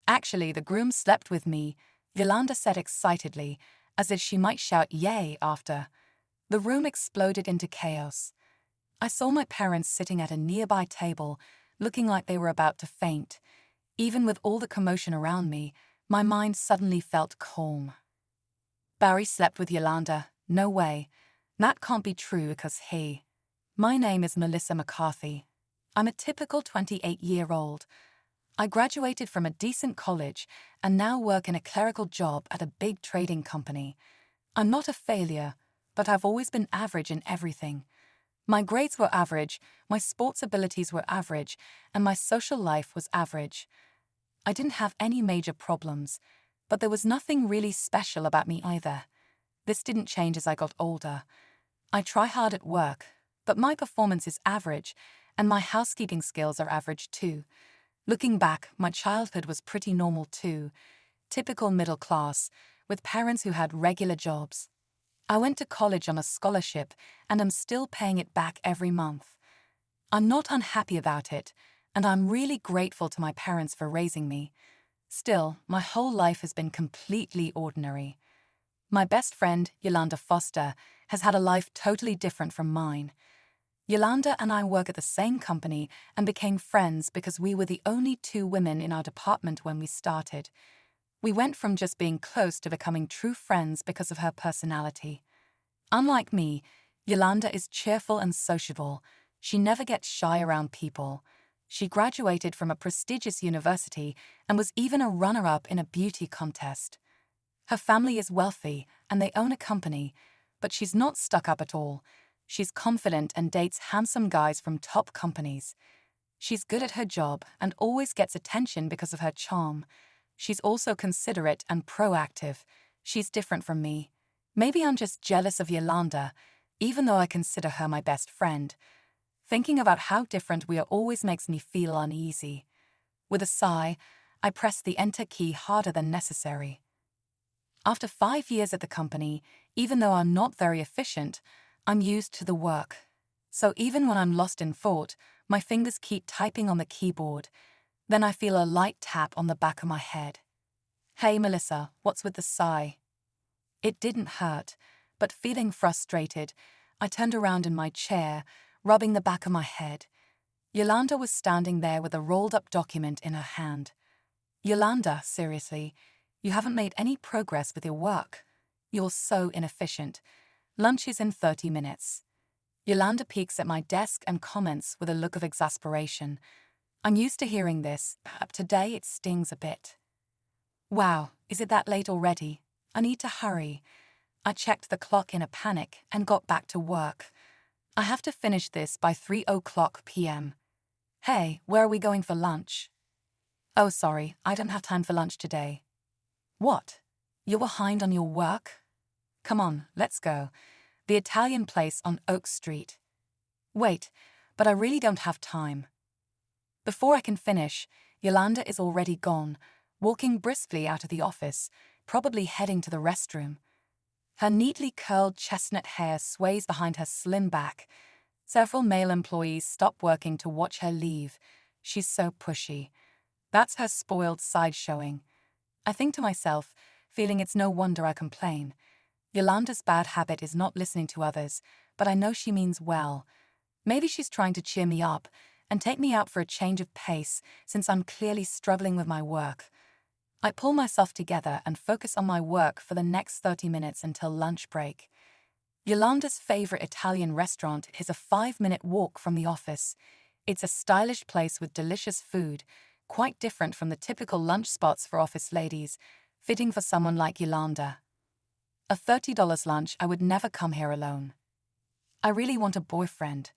Actually, the groom slept with me, Yolanda said excitedly, as if she might shout yay after. The room exploded into chaos. I saw my parents sitting at a nearby table, looking like they were about to faint. Even with all the commotion around me, my mind suddenly felt calm. Barry slept with Yolanda. No way. That can't be true because he... My name is Melissa McCarthy. I'm a typical 28-year-old. I graduated from a decent college and now work in a clerical job at a big trading company. I'm not a failure, but I've always been average in everything. My grades were average, my sports abilities were average, and my social life was average. I didn't have any major problems, but there was nothing really special about me either. This didn't change as I got older. I try hard at work, but my performance is average, and my housekeeping skills are average too. Looking back, my childhood was pretty normal too. Typical middle class, with parents who had regular jobs. I went to college on a scholarship and am still paying it back every month. I'm not unhappy about it, and I'm really grateful to my parents for raising me. Still, my whole life has been completely ordinary. My best friend, Yolanda Foster, has had a life totally different from mine. Yolanda and I work at the same company and became friends because we were the only two women in our department when we started. We went from just being close to becoming true friends because of her personality. Unlike me, Yolanda is cheerful and sociable. She never gets shy around people. She graduated from a prestigious university and was even a runner-up in a beauty contest. Her family is wealthy and they own a company, but she's not stuck up at all. She's confident and dates handsome guys from top companies. She's good at her job and always gets attention because of her charm. She's also considerate and proactive. She's different from me. Maybe I'm just jealous of Yolanda, even though I consider her my best friend. Thinking about how different we are always makes me feel uneasy. With a sigh, I press the enter key harder than necessary. After 5 years at the company, even though I'm not very efficient, I'm used to the work. So even when I'm lost in thought, my fingers keep typing on the keyboard. Then I feel a light tap on the back of my head. Hey, Melissa, what's with the sigh? It didn't hurt, but feeling frustrated, I turned around in my chair, rubbing the back of my head. Yolanda was standing there with a rolled-up document in her hand. Yolanda, seriously, you haven't made any progress with your work. You're so inefficient. Lunch is in 30 minutes. Yolanda peeks at my desk and comments with a look of exasperation. I'm used to hearing this, but today it stings a bit. Wow, is it that late already? I need to hurry. I checked the clock in a panic and got back to work. I have to finish this by 3:00 p.m. Hey, where are we going for lunch? Oh, sorry, I don't have time for lunch today. What? You're behind on your work? Come on, let's go. The Italian place on Oak Street. Wait, but I really don't have time. Before I can finish, Yolanda is already gone, walking briskly out of the office, probably heading to the restroom. Her neatly curled chestnut hair sways behind her slim back. Several male employees stop working to watch her leave. She's so pushy. That's her spoiled side showing. I think to myself, feeling it's no wonder I complain. Yolanda's bad habit is not listening to others, but I know she means well. Maybe she's trying to cheer me up and take me out for a change of pace since I'm clearly struggling with my work. I pull myself together and focus on my work for the next 30 minutes until lunch break. Yolanda's favorite Italian restaurant is a 5-minute walk from the office. It's a stylish place with delicious food, quite different from the typical lunch spots for office ladies, fitting for someone like Yolanda. A $30 lunch, I would never come here alone. I really want a boyfriend.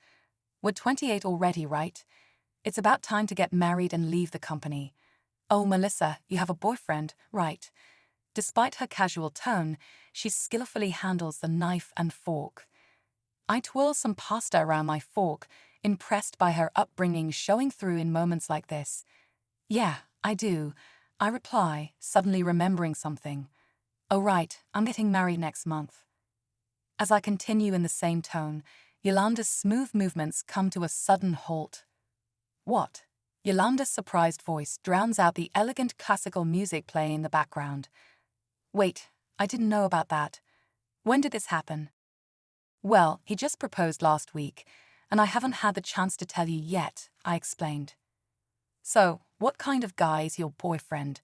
We're 28 already, right? It's about time to get married and leave the company. Oh, Melissa, you have a boyfriend, right? Despite her casual tone, she skillfully handles the knife and fork. I twirl some pasta around my fork, impressed by her upbringing showing through in moments like this. Yeah, I do, I reply, suddenly remembering something. Oh right, I'm getting married next month. As I continue in the same tone, Yolanda's smooth movements come to a sudden halt. What? Yolanda's surprised voice drowns out the elegant classical music playing in the background. Wait, I didn't know about that. When did this happen? Well, he just proposed last week, and I haven't had the chance to tell you yet, I explained. So, what kind of guy is your boyfriend?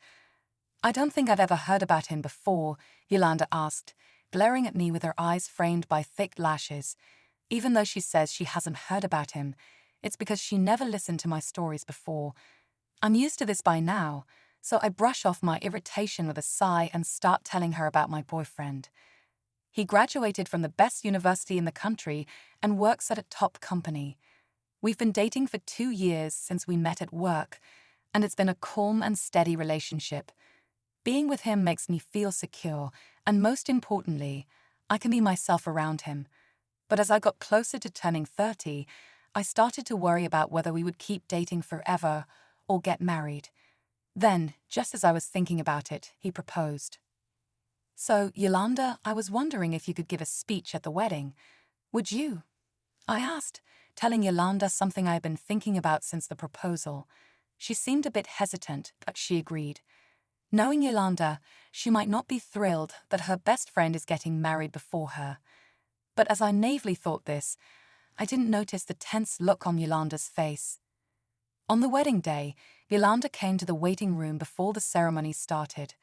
I don't think I've ever heard about him before, Yolanda asked, glaring at me with her eyes framed by thick lashes. Even though she says she hasn't heard about him, it's because she never listened to my stories before. I'm used to this by now, so I brush off my irritation with a sigh and start telling her about my boyfriend. He graduated from the best university in the country and works at a top company. We've been dating for 2 years since we met at work, and it's been a calm and steady relationship. Being with him makes me feel secure, and most importantly, I can be myself around him. But as I got closer to turning 30, I started to worry about whether we would keep dating forever or get married. Then, just as I was thinking about it, he proposed. So, Yolanda, I was wondering if you could give a speech at the wedding. Would you? I asked, telling Yolanda something I had been thinking about since the proposal. She seemed a bit hesitant, but she agreed. Knowing Yolanda, she might not be thrilled that her best friend is getting married before her. But as I naively thought this, I didn't notice the tense look on Yolanda's face. On the wedding day, Yolanda came to the waiting room before the ceremony started.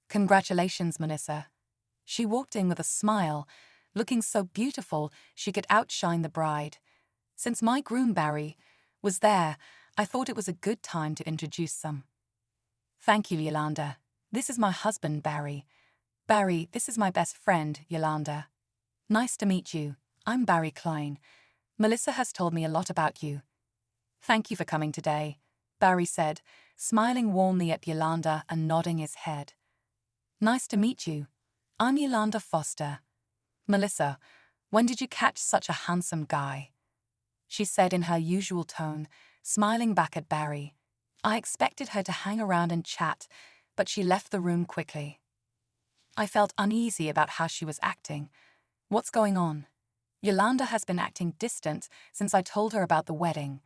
Congratulations, Melissa. She walked in with a smile, looking so beautiful she could outshine the bride. Since my groom, Barry, was there, I thought it was a good time to introduce them. Thank you, Yolanda. This is my husband, Barry. Barry, this is my best friend, Yolanda. Nice to meet you. I'm Barry Klein. Melissa has told me a lot about you. Thank you for coming today, Barry said, smiling warmly at Yolanda and nodding his head. Nice to meet you. I'm Yolanda Foster. Melissa, when did you catch such a handsome guy? She said in her usual tone, smiling back at Barry. I expected her to hang around and chat, but she left the room quickly. I felt uneasy about how she was acting. What's going on? Yolanda has been acting distant since I told her about the wedding.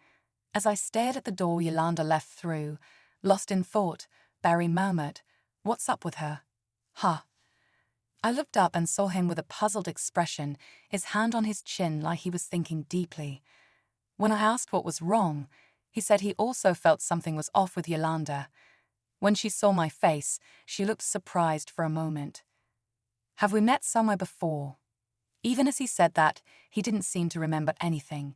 As I stared at the door Yolanda left through, lost in thought, Barry murmured, "What's up with her?" Huh. I looked up and saw him with a puzzled expression, his hand on his chin like he was thinking deeply. When I asked what was wrong, he said he also felt something was off with Yolanda. When she saw my face, she looked surprised for a moment. Have we met somewhere before? Even as he said that, he didn't seem to remember anything.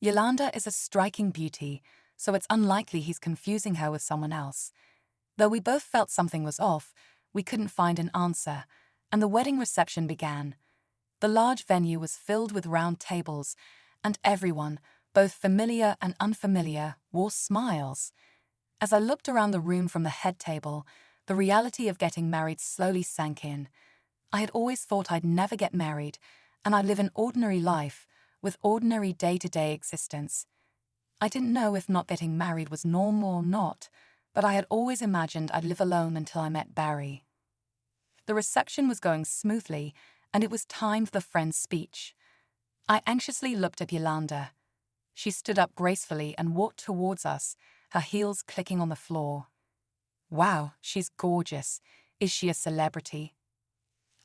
Yolanda is a striking beauty, so it's unlikely he's confusing her with someone else. Though we both felt something was off, we couldn't find an answer, and the wedding reception began. The large venue was filled with round tables, and everyone, both familiar and unfamiliar, wore smiles. As I looked around the room from the head table, the reality of getting married slowly sank in. I had always thought I'd never get married, and I live an ordinary life, with ordinary day-to-day existence. I didn't know if not getting married was normal or not, but I had always imagined I'd live alone until I met Barry. The reception was going smoothly, and it was time for the friend's speech. I anxiously looked at Yolanda. She stood up gracefully and walked towards us, her heels clicking on the floor. Wow, she's gorgeous. Is she a celebrity?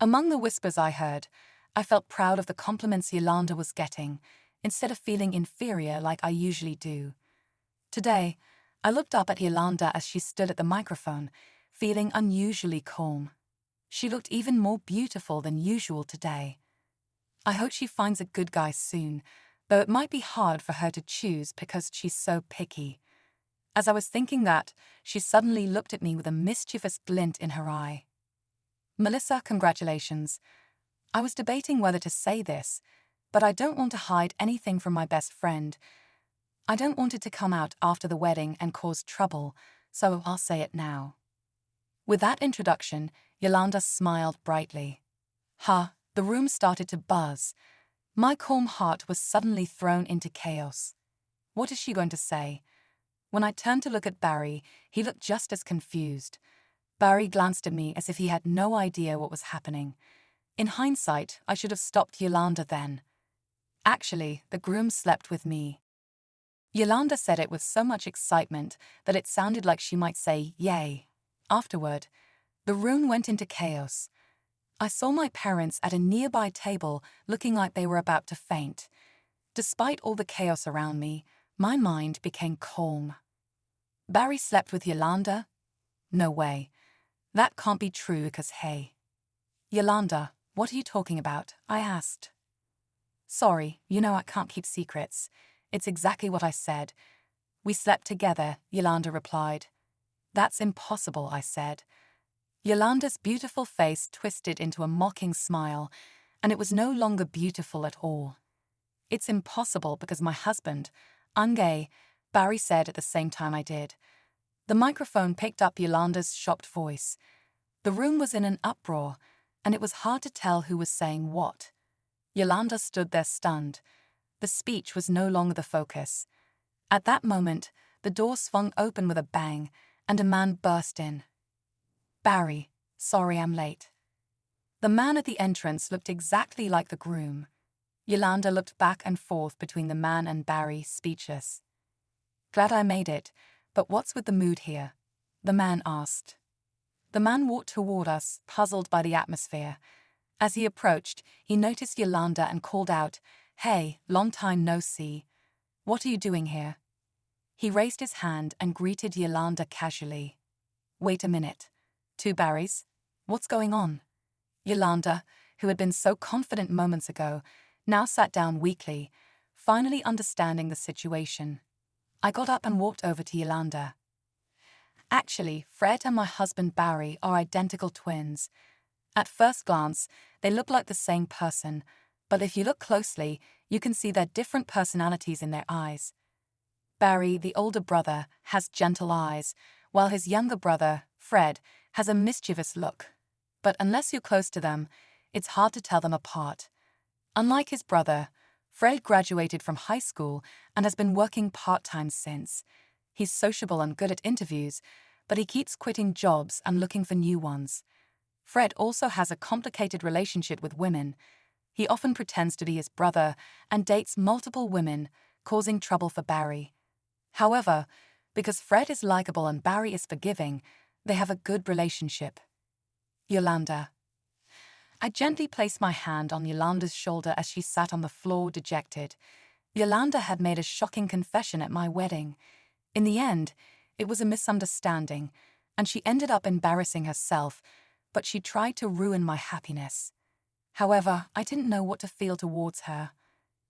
Among the whispers I heard, I felt proud of the compliments Yolanda was getting, instead of feeling inferior like I usually do. Today, I looked up at Yolanda as she stood at the microphone, feeling unusually calm. She looked even more beautiful than usual today. I hope she finds a good guy soon, though it might be hard for her to choose because she's so picky. As I was thinking that, she suddenly looked at me with a mischievous glint in her eye. Melissa, congratulations. I was debating whether to say this, but I don't want to hide anything from my best friend. I don't want it to come out after the wedding and cause trouble, so I'll say it now. With that introduction, Yolanda smiled brightly. The room started to buzz. My calm heart was suddenly thrown into chaos. What is she going to say? When I turned to look at Barry, he looked just as confused. Barry glanced at me as if he had no idea what was happening. In hindsight, I should have stopped Yolanda then. Actually, the groom slept with me. Yolanda said it with so much excitement that it sounded like she might say, "Yay." Afterward, the room went into chaos. I saw my parents at a nearby table looking like they were about to faint. Despite all the chaos around me, my mind became calm. Barry slept with Yolanda? No way. That can't be true because hey. Yolanda, what are you talking about? I asked. Sorry, you know I can't keep secrets. It's exactly what I said. We slept together, Yolanda replied. That's impossible, I said. Yolanda's beautiful face twisted into a mocking smile, and it was no longer beautiful at all. It's impossible because my husband, I'm gay, Barry said at the same time I did. The microphone picked up Yolanda's shocked voice. The room was in an uproar, and it was hard to tell who was saying what. Yolanda stood there stunned. The speech was no longer the focus. At that moment, the door swung open with a bang, and a man burst in. Barry, sorry I'm late. The man at the entrance looked exactly like the groom. Yolanda looked back and forth between the man and Barry, speechless. Glad I made it, but what's with the mood here? The man asked. The man walked toward us, puzzled by the atmosphere. As he approached, he noticed Yolanda and called out, "Hey, long time no see. What are you doing here?" He raised his hand and greeted Yolanda casually. Wait a minute. 2 Barrys? What's going on? Yolanda, who had been so confident moments ago, now sat down weakly, finally understanding the situation. I got up and walked over to Yolanda. Actually, Fred and my husband Barry are identical twins. At first glance, they look like the same person, but if you look closely, you can see their different personalities in their eyes. Barry, the older brother, has gentle eyes, while his younger brother, Fred, has a mischievous look. But unless you're close to them, it's hard to tell them apart. Unlike his brother, Fred graduated from high school and has been working part-time since. He's sociable and good at interviews, but he keeps quitting jobs and looking for new ones. Fred also has a complicated relationship with women. He often pretends to be his brother and dates multiple women, causing trouble for Barry. However, because Fred is likable and Barry is forgiving, they have a good relationship. Yolanda. I gently placed my hand on Yolanda's shoulder as she sat on the floor dejected. Yolanda had made a shocking confession at my wedding. In the end, it was a misunderstanding, and she ended up embarrassing herself, but she tried to ruin my happiness. However, I didn't know what to feel towards her.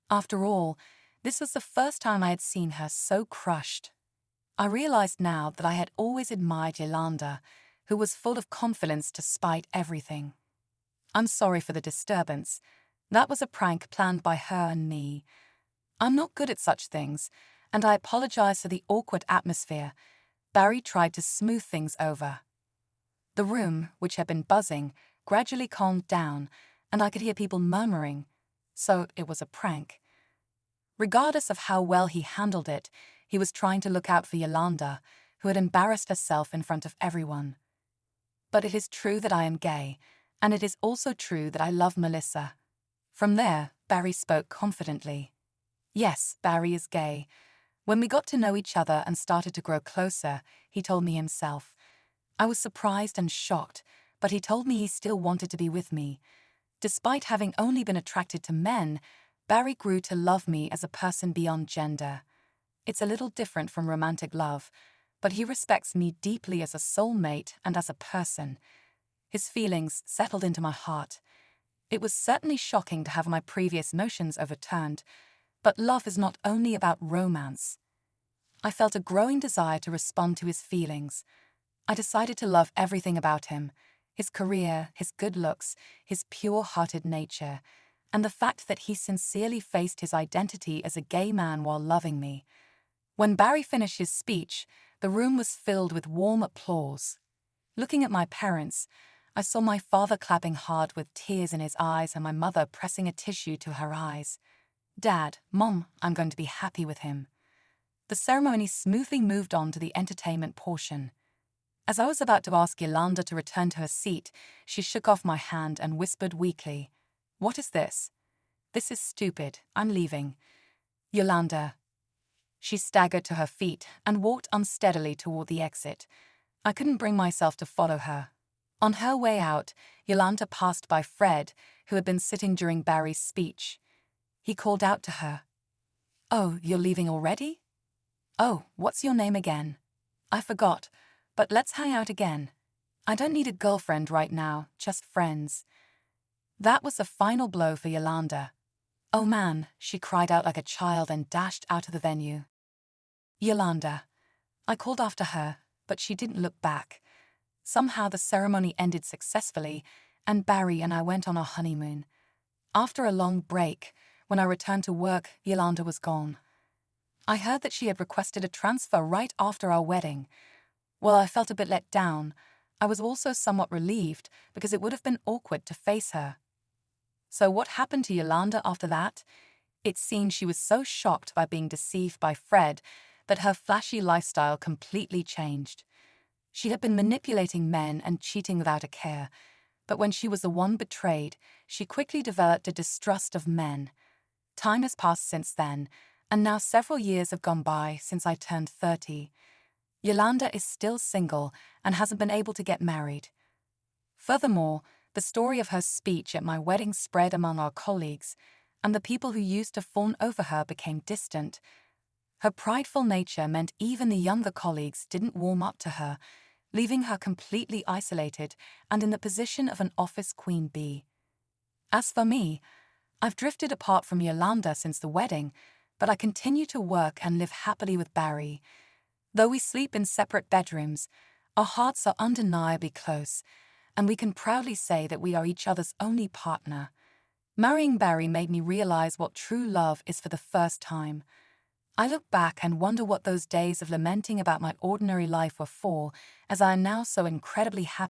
After all, this was the first time I had seen her so crushed. I realized now that I had always admired Yolanda, who was full of confidence despite everything. I'm sorry for the disturbance. That was a prank planned by her and me. I'm not good at such things, and I apologize for the awkward atmosphere. Barry tried to smooth things over. The room, which had been buzzing, gradually calmed down, and I could hear people murmuring. So it was a prank. Regardless of how well he handled it, he was trying to look out for Yolanda, who had embarrassed herself in front of everyone. But it is true that I am gay, and it is also true that I love Melissa. From there, Barry spoke confidently. Yes, Barry is gay. When we got to know each other and started to grow closer, he told me himself. I was surprised and shocked, but he told me he still wanted to be with me. Despite having only been attracted to men, Barry grew to love me as a person beyond gender. It's a little different from romantic love, but he respects me deeply as a soulmate and as a person. His feelings settled into my heart. It was certainly shocking to have my previous notions overturned, but love is not only about romance. I felt a growing desire to respond to his feelings. I decided to love everything about him, his career, his good looks, his pure-hearted nature, and the fact that he sincerely faced his identity as a gay man while loving me. When Barry finished his speech, the room was filled with warm applause. Looking at my parents, I saw my father clapping hard with tears in his eyes and my mother pressing a tissue to her eyes. Dad, Mom, I'm going to be happy with him. The ceremony smoothly moved on to the entertainment portion. As I was about to ask Yolanda to return to her seat, she shook off my hand and whispered weakly, "What is this?" "This is stupid. I'm leaving." "Yolanda." She staggered to her feet and walked unsteadily toward the exit. I couldn't bring myself to follow her. On her way out, Yolanda passed by Fred, who had been sitting during Barry's speech. He called out to her. "Oh, you're leaving already? Oh, what's your name again? I forgot, but let's hang out again. I don't need a girlfriend right now, just friends." That was the final blow for Yolanda. "Oh man," she cried out like a child and dashed out of the venue. Yolanda. I called after her, but she didn't look back. Somehow the ceremony ended successfully, and Barry and I went on our honeymoon. After a long break, when I returned to work, Yolanda was gone. I heard that she had requested a transfer right after our wedding. While I felt a bit let down, I was also somewhat relieved because it would have been awkward to face her. So what happened to Yolanda after that? It seemed she was so shocked by being deceived by Fred that her flashy lifestyle completely changed. She had been manipulating men and cheating without a care, but when she was the one betrayed, she quickly developed a distrust of men. Time has passed since then, and now several years have gone by since I turned 30. Yolanda is still single and hasn't been able to get married. Furthermore, the story of her speech at my wedding spread among our colleagues, and the people who used to fawn over her became distant. Her prideful nature meant even the younger colleagues didn't warm up to her, leaving her completely isolated and in the position of an office queen bee. As for me, I've drifted apart from Yolanda since the wedding, but I continue to work and live happily with Barry. Though we sleep in separate bedrooms, our hearts are undeniably close, and we can proudly say that we are each other's only partner. Marrying Barry made me realize what true love is for the first time. I look back and wonder what those days of lamenting about my ordinary life were for, as I am now so incredibly happy